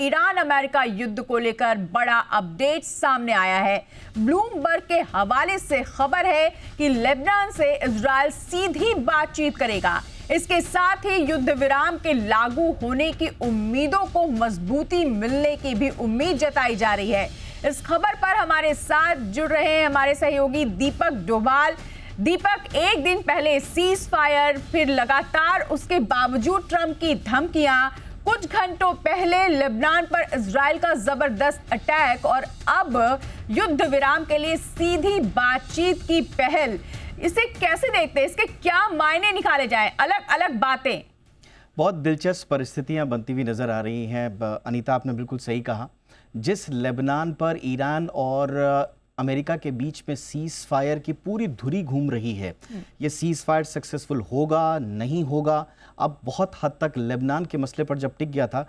Iran America युद्ध को लेकर बड़ा अपडेट सामने आया है। ब्लूमबर्ग के हवाले से खबर है कि लेबनान से इजराइल सीधी बातचीत करेगा। इसके साथ ही युद्ध विराम के लागू होने की उम्मीदों को मजबूती मिलने की भी उम्मीद जताई जा रही है। इस खबर पर हमारे साथ जुड़ रहे हैं हमारे सहयोगी दीपक डोभाल। दीपक, एक दिन पहले सीज फायर, फिर लगातार उसके बावजूद ट्रंप की धमकियां, कुछ घंटों पहले लेबनान पर इजराइल का जबरदस्त अटैक और अब युद्ध विराम के लिए सीधी बातचीत की पहल, इसे कैसे देखते हैं? इसके क्या मायने निकाले जाए? अलग अलग बातें। बहुत दिलचस्प परिस्थितियां बनती हुई नजर आ रही हैं। अनीता, आपने बिल्कुल सही कहा। जिस लेबनान पर ईरान और अमेरिका के बीच में सीज फायर की पूरी धुरी घूम रही है, ये सीज फायर सक्सेसफुल होगा नहीं होगा, अब बहुत हद तक लेबनान के मसले पर जब टिक गया था,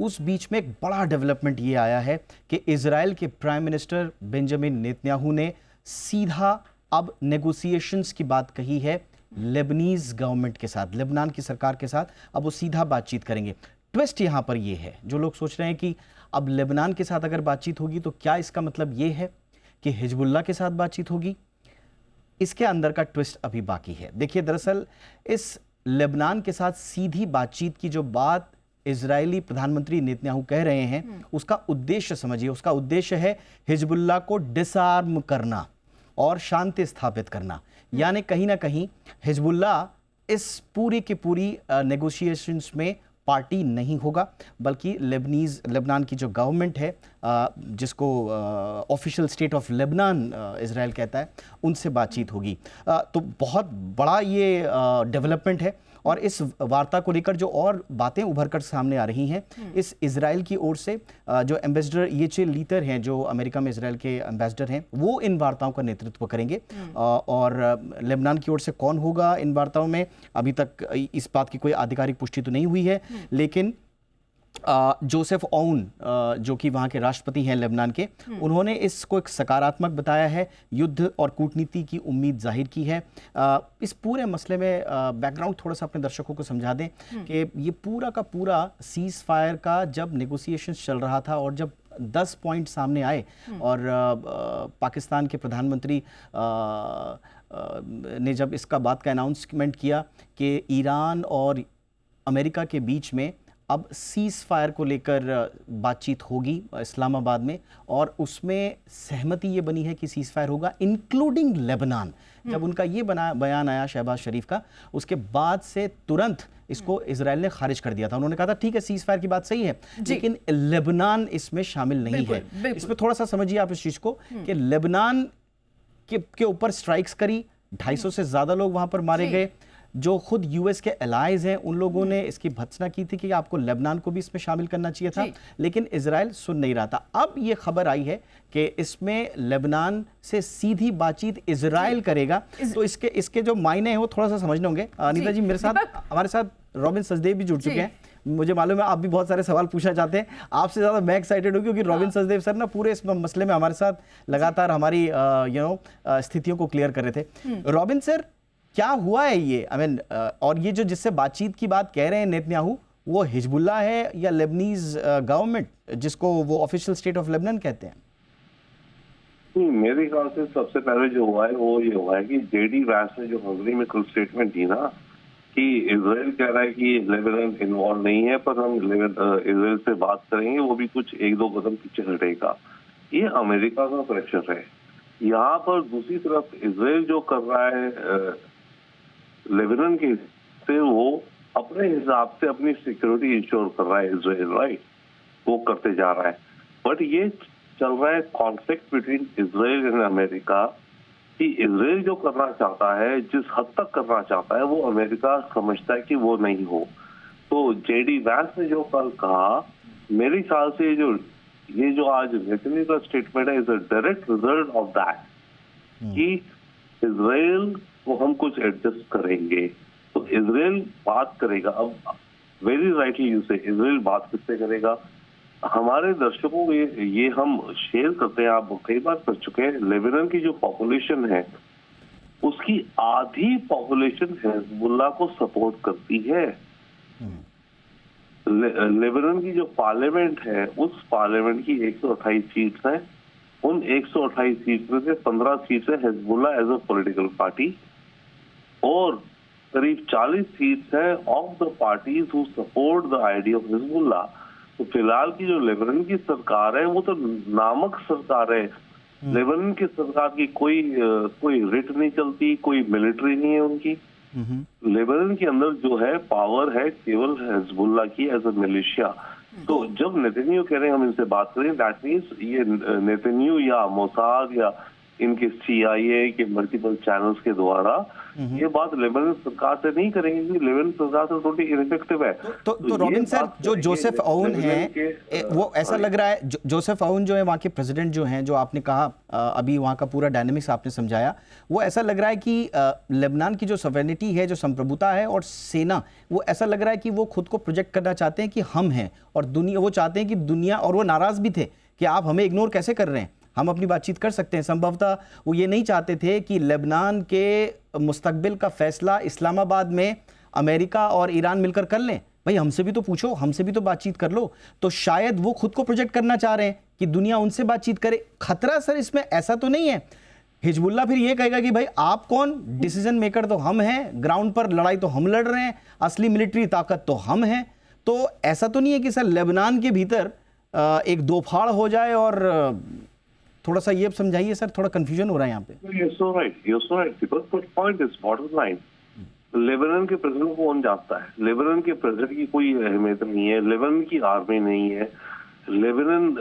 उस बीच में एक बड़ा डेवलपमेंट ये आया है कि इजराइल के प्राइम मिनिस्टर बेंजामिन नेतन्याहू ने सीधा अब नेगोशिएशंस की बात कही है लेबनीज गवर्नमेंट के साथ, लेबनान की सरकार के साथ। अब वो सीधा बातचीत करेंगे। ट्विस्ट यहाँ पर ये है, जो लोग सोच रहे हैं कि अब लेबनान के साथ अगर बातचीत होगी तो क्या इसका मतलब ये है कि हिजबुल्लाह के साथ बातचीत होगी? इसके अंदर का ट्विस्ट अभी बाकी है। देखिए, दरअसल इस लेबनान के साथ सीधी बातचीत की जो बात इजरायली प्रधानमंत्री नेतन्याहू कह रहे हैं, उसका उद्देश्य समझिए। उसका उद्देश्य है हिजबुल्लाह को डिसआर्म करना और शांति स्थापित करना। यानी कहीं ना कहीं हिजबुल्लाह इस पूरी की पूरी नेगोशिएशंस में पार्टी नहीं होगा, बल्कि लेबनान की जो गवर्नमेंट है, जिसको official state of Lebanon Israel कहता है, उनसे बातचीत होगी। तो बहुत बड़ा ये डेवलपमेंट है। और इस वार्ता को लेकर जो और बातें उभर कर सामने आ रही हैं, इस इजराइल की ओर से जो एम्बेसडर येचे लीतर हैं, जो अमेरिका में इजराइल के एम्बेसडर हैं, वो इन वार्ताओं का नेतृत्व करेंगे। और लेबनान की ओर से कौन होगा इन वार्ताओं में, अभी तक इस बात की कोई आधिकारिक पुष्टि तो नहीं हुई है, लेकिन जोसेफ औन, जो कि वहाँ के राष्ट्रपति हैं लेबनान के, उन्होंने इसको एक सकारात्मक बताया है, युद्ध और कूटनीति की उम्मीद जाहिर की है। इस पूरे मसले में बैकग्राउंड थोड़ा सा अपने दर्शकों को समझा दें कि ये पूरा का पूरा सीज फायर का जब नेगोशिएशंस चल रहा था और जब 10 पॉइंट सामने आए और पाकिस्तान के प्रधानमंत्री ने जब इसका बात का अनाउंसमेंट किया कि ईरान और अमेरिका के बीच में अब सीज फायर को लेकर बातचीत होगी इस्लामाबाद में, और उसमें सहमति ये बनी है कि सीज फायर होगा इंक्लूडिंग लेबनान। जब उनका ये बयान आया शहबाज शरीफ का, उसके बाद से तुरंत इसको इजराइल ने खारिज कर दिया था। उन्होंने कहा था ठीक है, सीज फायर की बात सही है, लेकिन लेबनान इसमें शामिल नहीं है। इसमें थोड़ा सा समझिए आप इस चीज को कि लेबनान के ऊपर स्ट्राइक्स करी, 250 से ज्यादा लोग वहां पर मारे गए। जो खुद यूएस के एलाइज हैं, उन लोगों ने इसकी भर्त्सना की थी कि आपको लेबनान को भी इसमें शामिल करना चाहिए था, लेकिन इजराइल सुन नहीं रहा था। अब ये खबर आई है कि इसमें लेबनान से सीधी बातचीत इजराइल करेगा। तो इसके जो मायने हैं वो थोड़ा सा समझने होंगे। अनीता जी, मेरे साथ हमारे साथ रॉबिन सचदेव भी जुड़ चुके हैं। मुझे मालूम है आप भी बहुत सारे सवाल पूछना चाहते हैं। आपसे ज्यादा मैं एक्साइटेड हूँ क्योंकि रॉबिन सचदेव सर ना पूरे इस मसले में हमारे साथ लगातार हमारी स्थितियों को क्लियर कर रहे थे। रॉबिन सर, क्या हुआ है ये? और ये जो जिससे बातचीत की बात कह रहे हैं नेतन्याहू, वो हिजबुल्लाह है या लेबनीज गवर्नमेंट, जिसको वो ऑफिशियल स्टेट ऑफ लेबनान कहते हैं? मेरे ख्याल से सबसे पहले जो हुआ है वो ये हुआ है कि जेडी वैंस ने जो हंगरी में कल स्टेटमेंट दी ना कि इजराइल कह रहा है कि लेबनान इन्वॉल्व नहीं है, पर हम इजराइल से बात करेंगे, वो भी कुछ 1-2 कदम पीछे हटेगा। ये अमेरिका का प्रेशर है। यहाँ पर दूसरी तरफ इजराइल जो कर रहा है लेबनान के से, वो अपने हिसाब से अपनी सिक्योरिटी इंश्योर कर रहा है इजराइल, राइट, वो करते जा रहा है। बट ये चल रहा है conflict between Israel and America कि इजराइल जो करना चाहता है, जिस हद तक करना चाहता है, वो अमेरिका समझता है कि वो नहीं हो। तो जेडी वैंस ने जो कल कहा, मेरे ख्याल से ये जो आज नेतन्याहू का स्टेटमेंट है, is a direct result of that कि इजराइल वो हम कुछ एडजस्ट करेंगे। तो इजराइल बात करेगा। अब वेरी राइटली यू से, इजराइल बात किससे करेगा? हमारे दर्शकों को ये हम शेयर करते हैं, आप कई बार कर चुके हैं। लेबनान की जो पॉपुलेशन है, उसकी आधी पॉपुलेशन हिजबुल्लाह को सपोर्ट करती है। लेबनान की जो पार्लियामेंट है, उस पार्लियामेंट की 128 सीट्स हैं। उन 128 सीट में से 15 सीट है Hezbollah as a political party, और करीब 40 सीट्स है of the parties who support the idea of Hezbollah. तो फिलहाल की जो लेबनान की सरकार है वो तो नामक सरकार है। लेबनान की सरकार की कोई रिट नहीं चलती, कोई मिलिट्री नहीं है उनकी। लेबनान के अंदर जो है पावर है केवल हिजबुल्ला की एज अ मिलिशिया। तो जब नेतन्याहू कह रहे हैं हम इनसे बात करें, दैट मीन्स ये नेतन्याहू या मोसाद या इनके CIA के मल्टीपल चैनल्स के द्वारा ये बात लेबनान सरकार से नहीं करेंगे, क्योंकि लेबनान सरकार तो टोटली इनफेक्टिव है। तो रॉबिन सर, जो जोसेफ आउन है वो ऐसा लग रहा है, जोसेफ आउन जो है वहाँ के प्रेसिडेंट जो हैं, जो आपने कहा अभी वहाँ का पूरा डायनेमिक्स आपने समझाया, वो ऐसा लग रहा है कि लेबनान की जो सॉवरेनिटी है, जो संप्रभुता है और सेना, वो ऐसा लग रहा है कि वो खुद को प्रोजेक्ट करना चाहते हैं कि हम हैं, और दुनिया, वो चाहते हैं कि दुनिया, और वो नाराज भी थे कि आप हमें इग्नोर कैसे कर रहे हैं, हम अपनी बातचीत कर सकते हैं। संभवतः वो ये नहीं चाहते थे कि लेबनान के मुस्तकबिल का फैसला इस्लामाबाद में अमेरिका और ईरान मिलकर कर लें। भाई हमसे भी तो पूछो, हमसे भी तो बातचीत कर लो। तो शायद वो खुद को प्रोजेक्ट करना चाह रहे हैं कि दुनिया उनसे बातचीत करे। खतरा सर इसमें ऐसा तो नहीं है, हिजबुल्ला फिर ये कहेगा कि भाई आप कौन, डिसीजन मेकर तो हम हैं, ग्राउंड पर लड़ाई तो हम लड़ रहे हैं, असली मिलिट्री ताकत तो हम हैं। तो ऐसा तो नहीं है कि सर लेबनान के भीतर एक दोफाड़ हो जाए, और थोड़ा सा ये समझाइए सर, थोड़ा कंफ्यूजन हो रहा है यहाँ पे। You're so right, because the point is bottom line. Lebanon के प्रेसिडेंट को कौन जानता है? लेबनान के प्रेसिडेंट की कोई अहमियत नहीं है, लेबनान की आर्मी नहीं है, लेबनान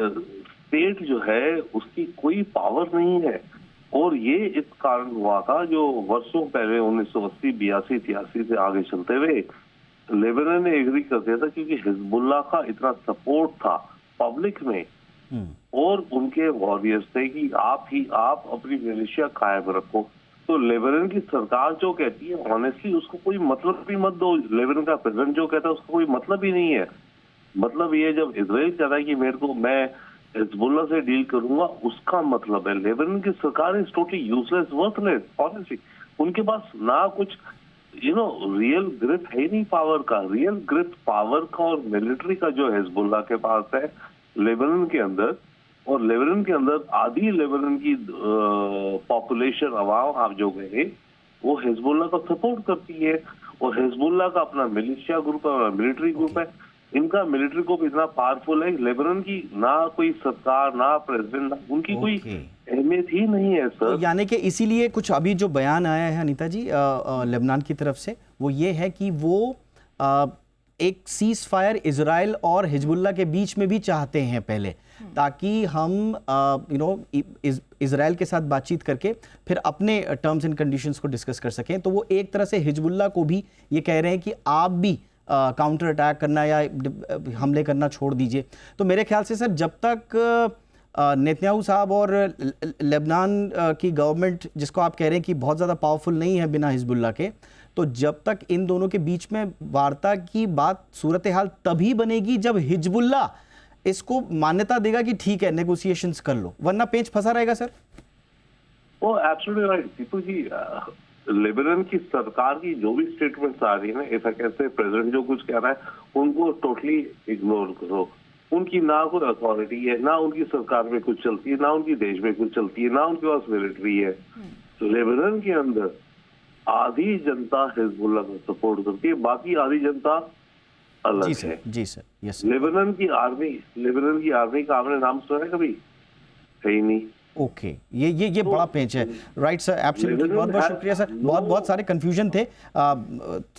स्टेट जो है उसकी कोई पावर नहीं है। और ये इस कारण हुआ था जो वर्षों पहले 1980, 82, 83 से आगे चलते हुए लेबनान ने एग्री कर दिया था, क्योंकि हिजबुल्ला का इतना सपोर्ट था पब्लिक में और उनके वॉरियर्स थे कि आप अपनी मिलिशिया कायम रखो। तो लेबनान की सरकार जो कहती है, ऑनेस्टली उसको कोई मतलब भी मत दो। लेबनान का प्रेसिडेंट जो कहता है उसको कोई मतलब ही नहीं है। मतलब ये जब इजराइल कह रहा है कि मैं हिजबुल्ला से डील करूंगा, उसका मतलब है लेबनान की सरकार is totally useless, worthless. Honestly उनके पास ना कुछ रियल ग्रिप है ही नहीं पावर का। रियल ग्रिप पावर का और मिलिट्री का जो हिजबुल्ला के पास है लेबनान के अंदर, और लेबनान के अंदर आधी लेबनान की पॉपुलेशन अवाम आप जो कहें वो हिजबुल्ला को सपोर्ट करती है, और हिजबुल्ला का अपना मिलिशिया ग्रुप है, मिलिट्री ग्रुप है। इनका मिलिट्री ग्रुप इतना पावरफुल है, लेबनान की ना कोई सरकार, ना प्रेसिडेंट, ना उनकी कोई अहमियत ही नहीं है सर। तो यानी कि इसीलिए कुछ अभी जो बयान आया है अनीता जी लेबनान की तरफ से, वो ये है कि वो एक सीज फायर इजराइल और हिजबुल्ला के बीच में भी चाहते हैं पहले, ताकि हम इजराइल के साथ बातचीत करके फिर अपने टर्म्स एंड कंडीशंस को डिस्कस कर सकें। तो वो एक तरह से हिजबुल्ला को भी ये कह रहे हैं कि आप भी काउंटर अटैक करना या हमले करना छोड़ दीजिए। तो मेरे ख्याल से सर जब तक नेतन्याहू साहब और लेबनान की गवर्नमेंट, जिसको आप कह रहे हैं कि बहुत ज़्यादा पावरफुल नहीं है बिना हिजबुल्ला के, तो जब तक इन दोनों के बीच में वार्ता की बात, सूरत हाल तभी बनेगी जब हिजबुल्ला इसको मान्यता देगा कि ठीक है नेगोशिएशंस कर लो, वरना पेच फंसा रहेगा सर। वो एब्सोल्युटली राइट दीपू जी। लेबनान की सरकार की जो भी स्टेटमेंट्स आ रही है ना, ऐसा कैसे प्रेसिडेंट जो कुछ कह रहा है उनको टोटली इग्नोर करो। उनकी ना कोई अथॉरिटी है, ना उनकी सरकार में कुछ चलती है, ना उनकी देश में कुछ चलती है, ना उनके पास मिलिट्री है। लेबनान के अंदर आधी जनता हिजबुल्ला को सपोर्ट करती है, बाकी आधी जनता अलग है। जी सर, यस। लेबनान की आर्मी का आपने नाम सुना है कभी? है ही नहीं। ओके, ये बड़ा पेच है। Right sir, absolutely. बहुत बहुत शुक्रिया सर। बहुत सारे कंफ्यूजन थे,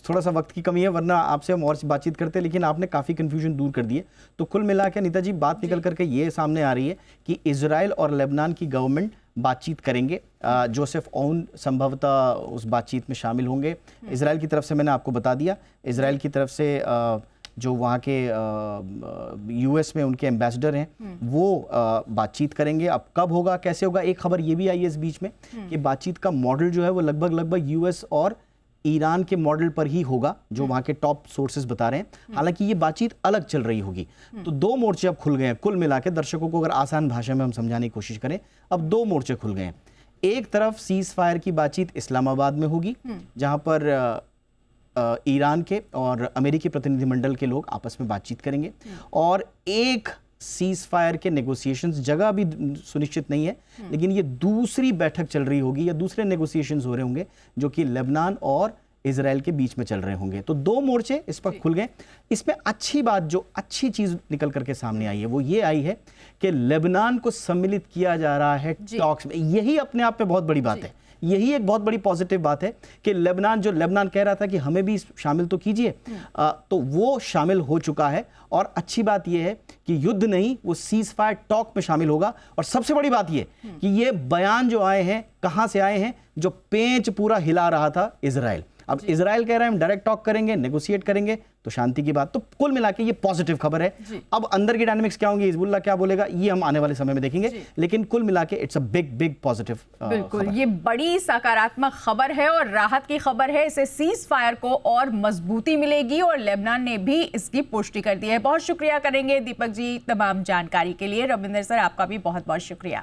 थोड़ा सा वक्त की कमी है, वरना आपसे हम और बातचीत करते, लेकिन आपने काफ़ी कंफ्यूजन दूर कर दिए। तो कुल मिला के अनीता जी बात निकल करके ये सामने आ रही है कि इजराइल और लेबनान की गवर्नमेंट बातचीत करेंगे। जोसेफ आउन संभवतः उस बातचीत में शामिल होंगे। इजराइल की तरफ से मैंने आपको बता दिया, इजराइल की तरफ से जो वहाँ के US में उनके एम्बेसडर हैं वो बातचीत करेंगे। अब कब होगा, कैसे होगा, एक खबर ये भी आई है इस बीच में कि बातचीत का मॉडल जो है वो लगभग US और ईरान के मॉडल पर ही होगा, जो वहाँ के टॉप सोर्सेज बता रहे हैं। हालांकि ये बातचीत अलग चल रही होगी। तो दो मोर्चे अब खुल गए हैं। कुल मिला के दर्शकों को अगर आसान भाषा में हम समझाने की कोशिश करें, अब दो मोर्चे खुल गए हैं। एक तरफ सीज फायर की बातचीत इस्लामाबाद में होगी, जहाँ पर ईरान के और अमेरिकी प्रतिनिधिमंडल के लोग आपस में बातचीत करेंगे और एक सीज फायर के नेगोशिएशंस, जगह अभी सुनिश्चित नहीं है, लेकिन ये दूसरी बैठक चल रही होगी या दूसरे नेगोशिएशंस हो रहे होंगे जो कि लेबनान और इजराइल के बीच में चल रहे होंगे। तो दो मोर्चे इस पर खुल गए। इसमें अच्छी बात, जो अच्छी चीज निकल करके सामने आई है वो ये आई है कि लेबनान को सम्मिलित किया जा रहा है टॉक्स में। यही अपने आप में बहुत बड़ी बात है, यही एक बहुत बड़ी पॉजिटिव बात है कि लेबनान कह रहा था कि हमें भी शामिल तो कीजिए, तो वो शामिल हो चुका है। और अच्छी बात यह है कि युद्ध नहीं, वो सीज फायर टॉक में शामिल होगा। और सबसे बड़ी बात यह कि ये बयान जो आए हैं कहां से आए हैं, जो पेंच पूरा हिला रहा था इजराइल। अब इजराइल कह रहा है हम डायरेक्ट टॉक करेंगे, नेगोशिएट करेंगे, तो शांति की बात। तो कुल मिला के ये पॉजिटिव खबर है। अब अंदर की डायनामिक्स क्या होंगी, हिजबुल्लाह क्या बोलेगा, ये हम आने वाले समय में देखेंगे, लेकिन कुल मिला के इट्स अ बिग पॉजिटिव। बिल्कुल, ये बड़ी सकारात्मक खबर है और राहत की खबर है। इससे सीज फायर को और मजबूती मिलेगी और लेबनान ने भी इसकी पुष्टि कर दी है। बहुत शुक्रिया करेंगे दीपक जी तमाम जानकारी के लिए। रविंदर सर, आपका भी बहुत बहुत शुक्रिया।